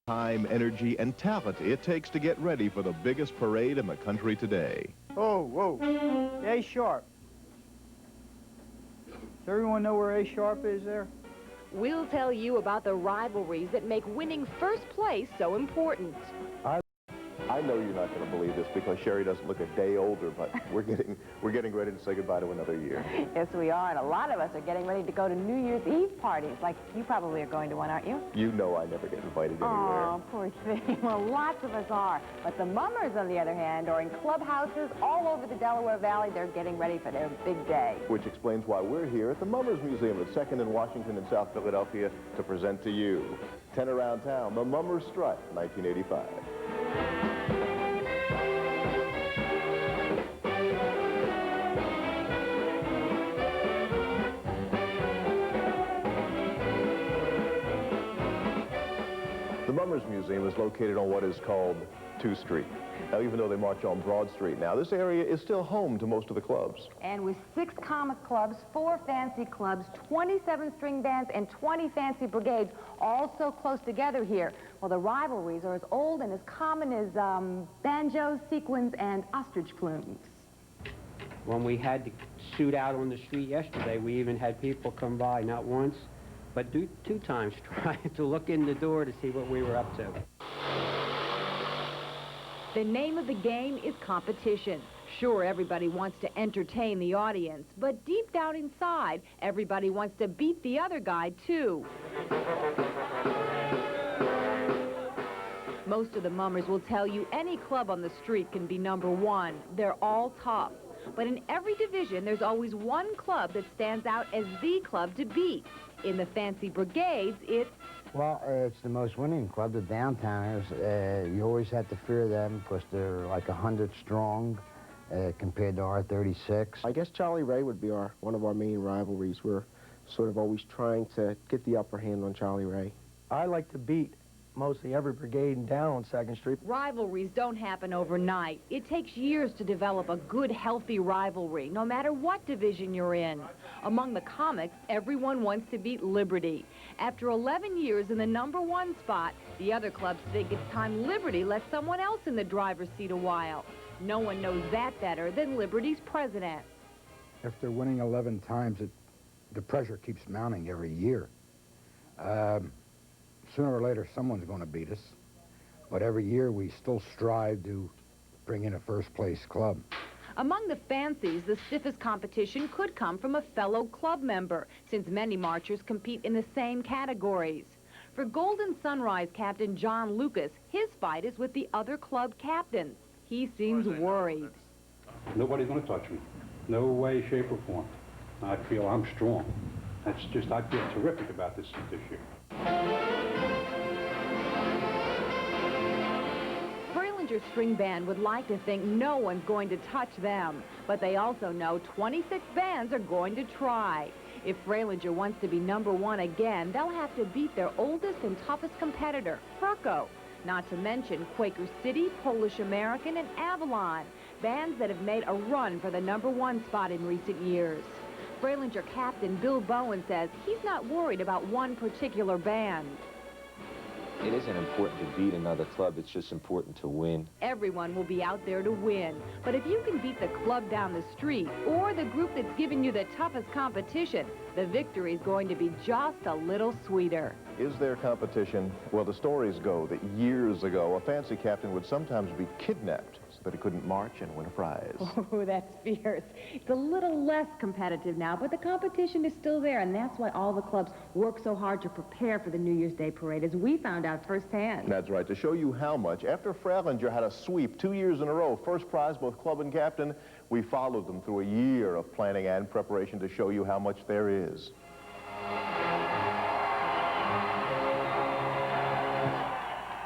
Time, energy, and talent it takes to get ready for the biggest parade in the country today. Oh, whoa. A sharp. Does everyone know where A sharp is there? We'll tell you about the rivalries that make winning first place so important. I know you're not going to believe this because Cherie doesn't look a day older, but we're getting ready to say goodbye to another year. Yes, we are, and a lot of us are getting ready to go to New Year's Eve parties. Like, you probably are going to one, aren't you? You know I never get invited anywhere. Oh, poor thing. Well, lots of us are. But the mummers, on the other hand, are in clubhouses all over the Delaware Valley. They're getting ready for their big day. Which explains why we're here at the Mummers Museum at 2nd and Washington in South Philadelphia to present to you 10 Around Town, the Mummers Strut, 1985. The Mummers Museum is located on what is called 2 Street. Now, even though they march on Broad Street now, this area is still home to most of the clubs. And with 6 comic clubs, 4 fancy clubs, 27 string bands, and 20 fancy brigades, all so close together here, well, the rivalries are as old and as common as banjos, sequins, and ostrich plumes. When we had to shoot out on the street yesterday, we even had people come by, not once, but 2 times, trying to look in the door to see what we were up to. The name of the game is competition. Sure, everybody wants to entertain the audience, but deep down inside, everybody wants to beat the other guy, too. Most of the mummers will tell you any club on the street can be #1. They're all tough. But in every division, there's always one club that stands out as the club to beat. In the fancy brigades, it's... Well, it's the most winning club, the Downtowners. You always have to fear them because they're like 100 strong compared to our 36. I guess Charlie Ray would be one of our main rivalries. We're sort of always trying to get the upper hand on Charlie Ray. I like to beat mostly every brigade down on 2nd Street. Rivalries don't happen overnight. It takes years to develop a good, healthy rivalry, no matter what division you're in. Among the comics, everyone wants to beat Liberty. After 11 years in the #1 spot, the other clubs think it's time Liberty lets someone else in the driver's seat a while. No one knows that better than Liberty's president. After winning 11 times, the pressure keeps mounting every year. Sooner or later, someone's going to beat us. But every year, we still strive to bring in a first-place club. Among the fancies, the stiffest competition could come from a fellow club member, since many marchers compete in the same categories. For Golden Sunrise captain John Lucas, his fight is with the other club captains. He seems worried. Nobody's going to touch me. No way, shape, or form. I feel I'm strong. I feel terrific about this year. Fralinger String Band would like to think no one's going to touch them, but they also know 26 bands are going to try. If Fralinger wants to be #1 again, they'll have to beat their oldest and toughest competitor, Furco. Not to mention Quaker City, Polish American, and Avalon, bands that have made a run for the #1 spot in recent years. Fralinger captain Bill Bowen says he's not worried about one particular band. It isn't important to beat another club, it's just important to win. Everyone will be out there to win, but if you can beat the club down the street or the group that's given you the toughest competition, the victory is going to be just a little sweeter. Is there competition? Well, the stories go that years ago, a fancy captain would sometimes be kidnapped so that he couldn't march and win a prize. Oh, that's fierce. It's a little less competitive now, but the competition is still there, and that's why all the clubs work so hard to prepare for the New Year's Day parade, as we found out firsthand. That's right. To show you how much, after Fralinger had a sweep 2 years in a row, first prize both club and captain, we followed them through a year of planning and preparation to show you how much there is.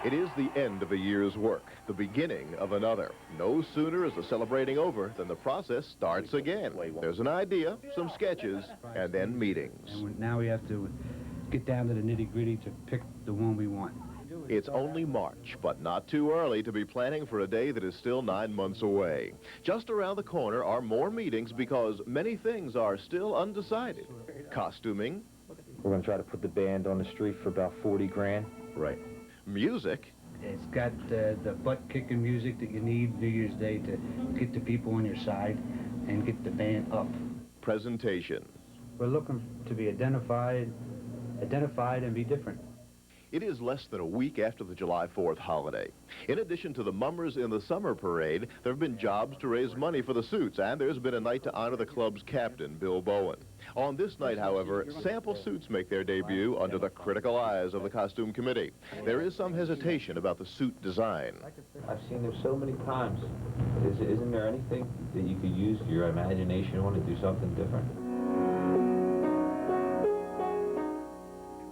It is the end of a year's work, the beginning of another. No sooner is the celebrating over than the process starts again. There's an idea, some sketches, and then meetings. And now we have to get down to the nitty-gritty to pick the one we want. It's only March, but not too early to be planning for a day that is still 9 months away. Just around the corner are more meetings because many things are still undecided. Costuming. We're going to try to put the band on the street for about 40 grand. Right. Music? It's got the butt-kicking music that you need New Year's Day to get the people on your side and get the band up. Presentation. We're looking to be identified and be different. It is less than a week after the July 4th holiday. In addition to the mummers in the summer parade, there have been jobs to raise money for the suits, and there's been a night to honor the club's captain, Bill Bowen. On this night, however, sample suits make their debut under the critical eyes of the costume committee. There is some hesitation about the suit design. I've seen them so many times. Isn't there anything that you could use your imagination on to do something different?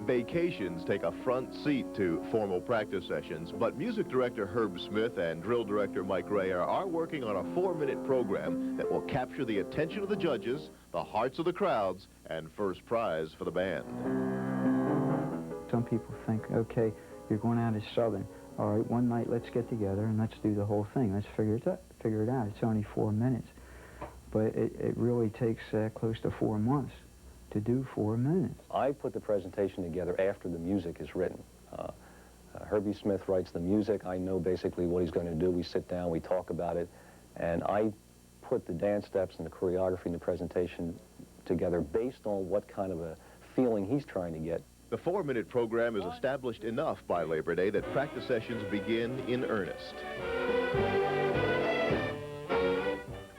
Vacations take a front seat to formal practice sessions, but music director Herb Smith and drill director Mike Rayer are working on a 4-minute program that will capture the attention of the judges, the hearts of the crowds, and first prize for the band. Some people think, okay, you're going out as Southern. All right, one night let's get together and let's do the whole thing. Let's figure it out. It's only 4 minutes. But it really takes close to 4 months to do 4 minutes. I put the presentation together after the music is written. Herbie Smith writes the music. I know basically what he's going to do. We sit down, we talk about it, and I put the dance steps and the choreography and the presentation together based on what kind of a feeling he's trying to get. The 4-minute program is established enough by Labor Day that practice sessions begin in earnest.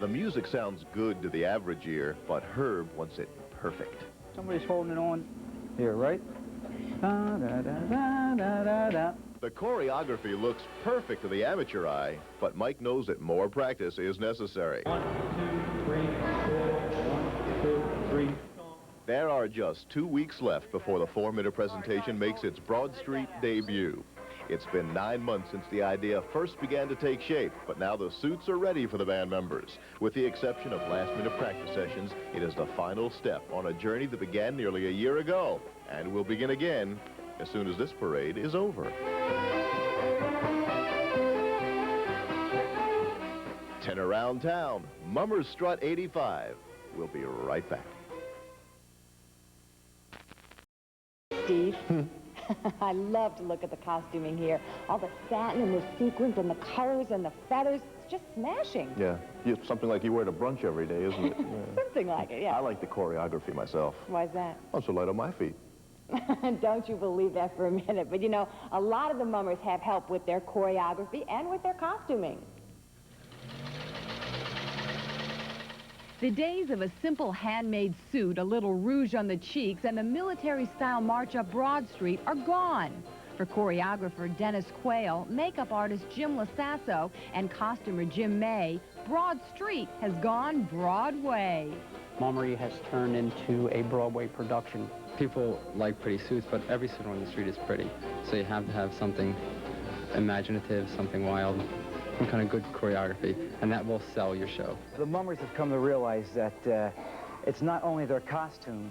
The music sounds good to the average ear, but Herb wants it perfect. Somebody's holding it on here, right? Da, da, da, da, da, da, da. The choreography looks perfect to the amateur eye, but Mike knows that more practice is necessary. 1, 2, 3, 4. 1, 2, 3. There are just 2 weeks left before the 4-minute presentation makes its Broad Street debut. It's been 9 months since the idea first began to take shape, but now the suits are ready for the band members. With the exception of last-minute practice sessions, it is the final step on a journey that began nearly a year ago and will begin again as soon as this parade is over. 10 around town, Mummers Strut 85. We'll be right back. Steve. I love to look at the costuming here. All the satin and the sequins and the colors and the feathers. It's just smashing. Yeah, it's something like you wear to brunch every day, isn't it? Yeah. Something like it, yeah. I like the choreography myself. Why's that? I'm so light on my feet. Don't you believe that for a minute. But, you know, a lot of the mummers have help with their choreography and with their costuming. The days of a simple handmade suit, a little rouge on the cheeks, and the military-style march up Broad Street are gone. For choreographer Dennis Quaile, makeup artist Jim Lassaso, and costumer Jim May, Broad Street has gone Broadway. Mummery has turned into a Broadway production. People like pretty suits, but every suit on the street is pretty. So you have to have something imaginative, something wild, some kind of good choreography, and that will sell your show. The mummers have come to realize that it's not only their costume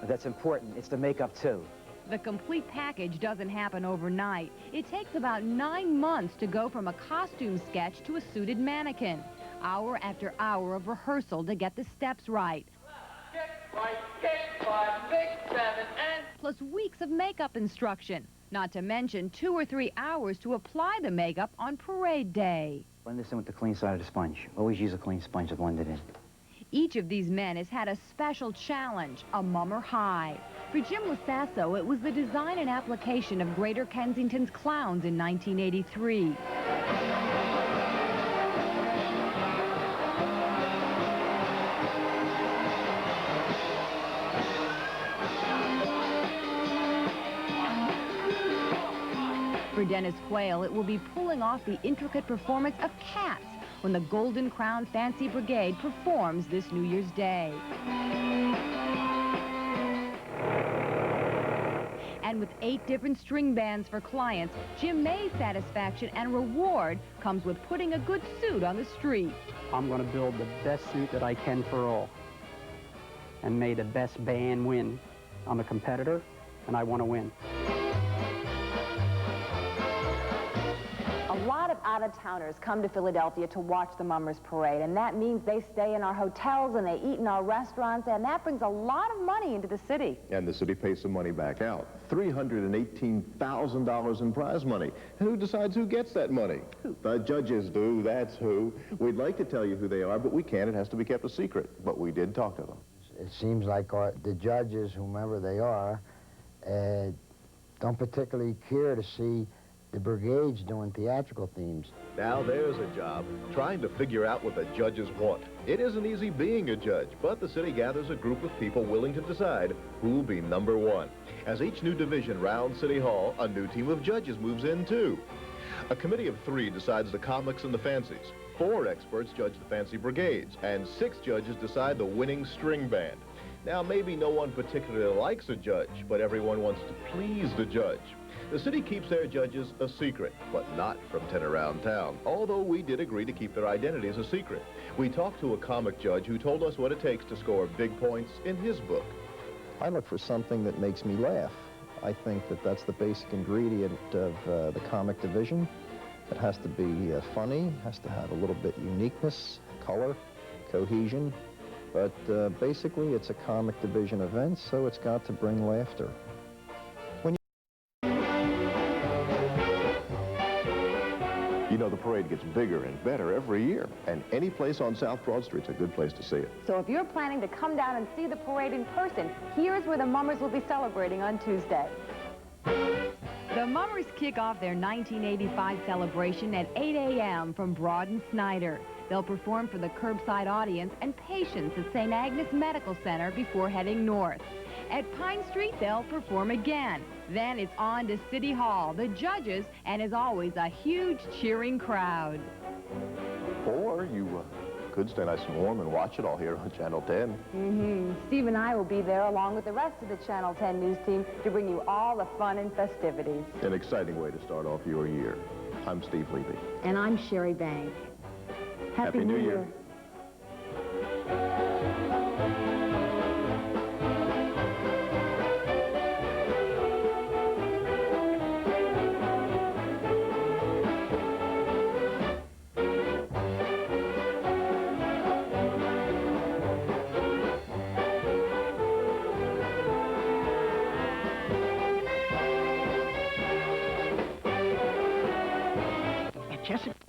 that's important, it's the makeup too. The complete package doesn't happen overnight. It takes about 9 months to go from a costume sketch to a suited mannequin. Hour after hour of rehearsal to get the steps right. Kick, 5, 6, 7, and... Plus weeks of makeup instruction. Not to mention 2 or 3 hours to apply the makeup on parade day. Blend this in with the clean side of the sponge. Always use a clean sponge to blend it in. Each of these men has had a special challenge, a mummer high. For Jim Lassaso, it was the design and application of Greater Kensington's clowns in 1983. For Dennis Quaile, it will be pulling off the intricate performance of Cats when the Golden Crown Fancy Brigade performs this New Year's Day. And with 8 different string bands for clients, Jim May's satisfaction and reward comes with putting a good suit on the street. I'm going to build the best suit that I can for all, and may the best band win. I'm a competitor, and I want to win. A lot of out-of-towners come to Philadelphia to watch the Mummers Parade, and that means they stay in our hotels and they eat in our restaurants, and that brings a lot of money into the city. And the city pays some money back out. $318,000 in prize money. And who decides who gets that money? The judges do, that's who. We'd like to tell you who they are, but we can't. It has to be kept a secret. But we did talk to them. It seems like the judges, whomever they are, don't particularly care to see the brigades doing theatrical themes. Now there's a job, trying to figure out what the judges want. It isn't easy being a judge, but the city gathers a group of people willing to decide who'll be number one. As each new division rounds City Hall, a new team of judges moves in too. A committee of 3 decides the comics and the fancies. 4 experts judge the fancy brigades, and 6 judges decide the winning string band. Now, maybe no one particularly likes a judge, but everyone wants to please the judge. The city keeps their judges a secret, but not from 10 around town, although we did agree to keep their identities a secret. We talked to a comic judge who told us what it takes to score big points in his book. I look for something that makes me laugh. I think that that's the basic ingredient of the comic division. It has to be funny, has to have a little bit uniqueness, color, cohesion, but basically it's a comic division event, so it's got to bring laughter. You know, the parade gets bigger and better every year, and any place on South Broad Street's a good place to see it. So if you're planning to come down and see the parade in person, here's where the Mummers will be celebrating on Tuesday. The Mummers kick off their 1985 celebration at 8 a.m. from Broad and Snyder. They'll perform for the curbside audience and patients at St. Agnes Medical Center before heading north. At Pine Street, they'll perform again. Then it's on to City Hall, the judges, and as always, a huge cheering crowd. Or you could stay nice and warm and watch it all here on Channel 10. Steve and I will be there along with the rest of the Channel 10 news team to bring you all the fun and festivities. An exciting way to start off your year. I'm Steve Levy. And I'm Cherie Banks. Happy New Year. Chesapeake.